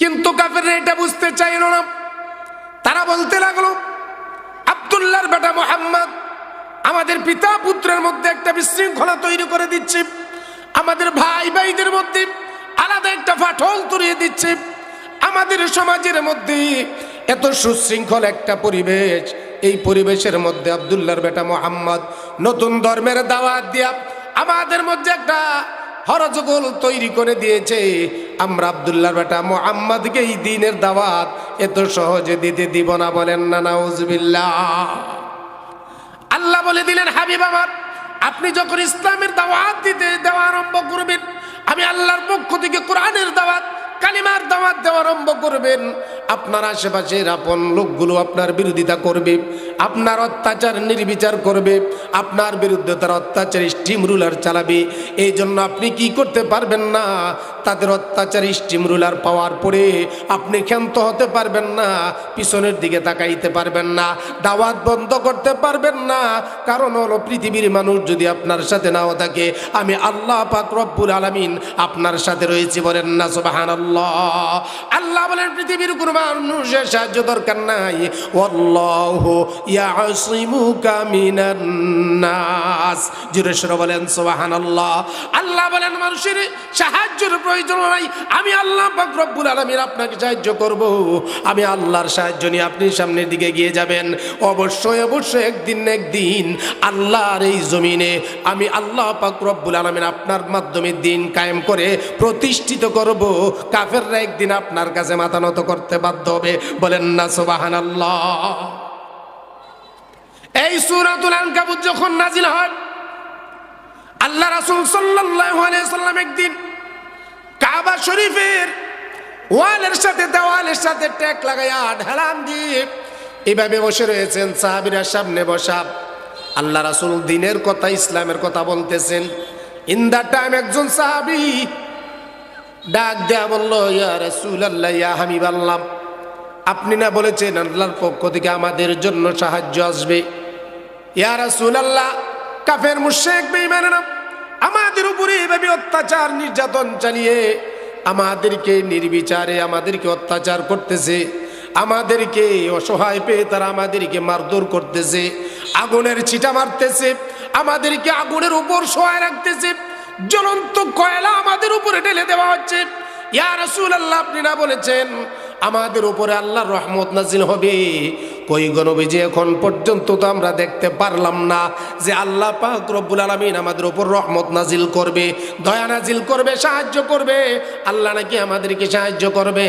কিন্তু কাফেররা এটা বুঝতে চাইল না। তারা বলতে লাগলো, আব্দুল্লাহর বেটা মুহাম্মদ আমাদের পিতা পুত্রের মধ্যে একটা বিশৃঙ্খলা তৈরি করে দিচ্ছে, আমাদের ভাই ভাইদের মধ্যে আলাদা একটা ফাটল তৈরি দিচ্ছে, আমাদের সমাজের মধ্যে এত সুশৃঙ্খল একটা পরিবেশ, এই পরিবেশের মধ্যে আব্দুল্লাহর বেটা মুহাম্মদ নতুন ধর্মের দাওয়াত দিয়া আমাদের মধ্যে একটা হরজগোল তৈরি করে দিয়েছে। আমরা আব্দুল্লাহর বেটা মুহাম্মদকে এই দ্বীনের দাওয়াত এত সহজে দিতে দিব না। বলেন না নাউজুবিল্লাহ। আল্লাহ বলে দিলেন, হাবিব আমার, আপনি যখন ইসলামের দাওয়াত দেওয়া আরম্ভ করবেন, আমি আল্লাহর পক্ষ থেকে কোরআনের দাওয়াত, কালিমার দাওয়াত দেওয়া আরম্ভ করবেন, আপনার আশেপাশের আপন লোকগুলো আপনার বিরোধিতা করবে, আপনার অত্যাচার নির্বিচার করবে, আপনার বিরুদ্ধে তার অত্যাচার স্টিম রুলার চালাবে। এই জন্য আপনি কি করতে পারবেন না, তাদের অত্যাচার স্টিম রুলার পাওয়ার পরে আপনি ক্ষান্ত হতে পারবেন না, পিছনের দিকে তাকাইতে পারবেন না, দাওয়াত বন্ধ করতে পারবেন না। কারণ হলো, পৃথিবীর মানুষ যদি আপনার সাথে নাও থাকে, আমি আল্লাহ পাক রব্বুল আলামিন আপনার সাথে রয়েছি। বলেন না সুবহানাল্লাহ। আল্লাহ বলেন, পৃথিবীর কোনো মানুষের সাহায্য দরকার নাই। ওয়াল্লাহু ইয়াসিমুকা মিনান নাস। জোরে সরে বলেন সুবহানাল্লাহ। আল্লাহ বলেন, মানুষের সাহায্যের প্রয়োজন নাই, আমি আল্লাহ পাক রব্বুল আলামিন আপনাকে সাহায্য করব। আমি আল্লাহর সাহায্য নিয়ে আপনি সামনের দিকে এগিয়ে যাবেন। অবশ্যই অবশ্যই একদিন না একদিন আল্লাহর এই জমিনে আমি আল্লাহ পাক রব্বুল আলামিন আপনার মাধ্যমে দিন কায়েম করে প্রতিষ্ঠিত করব। কাফেররা একদিন আপনার কাছে মাথা নত করতে বাধ্য হবে। বলেন না সুবহানাল্লাহ। এই সূরাতুল আনকাবুত যখন নাজিল হয়, আল্লাহ রাসূল সাল্লাল্লাহু আলাইহি সাল্লাম একদিন কাবা শরীফের ওয়ালের সাথে দেওয়ালের সাথে ট্যাগ লাগাইয়া ঢালান দিয়ে এভাবে বসে রয়েছেন, সাহাবীরা সামনে বসা। আল্লাহ রাসূল দ্বীনের কথা, ইসলামের কথা বলতেছেন। ইন দা টাইম একজন সাহাবী ডাক দেয়া বলল, ইয়া রাসূলুল্লাহ, ইয়া হাবিবাল্লাহ, আপনি না বলেছেন আল্লাহর পক্ষ থেকে আমাদের জন্য সাহায্য আসবে? ইয়া রাসূলুল্লাহ, কাফের মুশরিক বেঈমানেরা আমাদের উপরে এভাবে অত্যাচার নির্যাতন চালিয়ে আমাদেরকে নির্বিচারে আমাদেরকে অত্যাচার করতেছে, আমাদেরকে অসহায় পেয়ে তারা আমাদেরকে মারধর করতেছে, আগুনের ছিটা মারতেছে, আমাদেরকে আগুনের উপর শোয়ায় রাখতেছে, জ্বলন্ত কয়লা আমাদের উপরে ঢেলে দেওয়া হচ্ছে। ইয়া রাসূলুল্লাহ, আপনি না বলেছেন আমাদের উপরে আল্লাহর রহমত নাজিল হবে? কই গো নবীজি, এখন পর্যন্ত তো আমরা দেখতে পারলাম না যে আল্লাহ পাক রব্বুল আলামিন আমাদের উপর রহমত নাজিল করবে, দয়া নাজিল করবে, সাহায্য করবে। আল্লাহ নাকি আমাদেরকে সাহায্য করবে?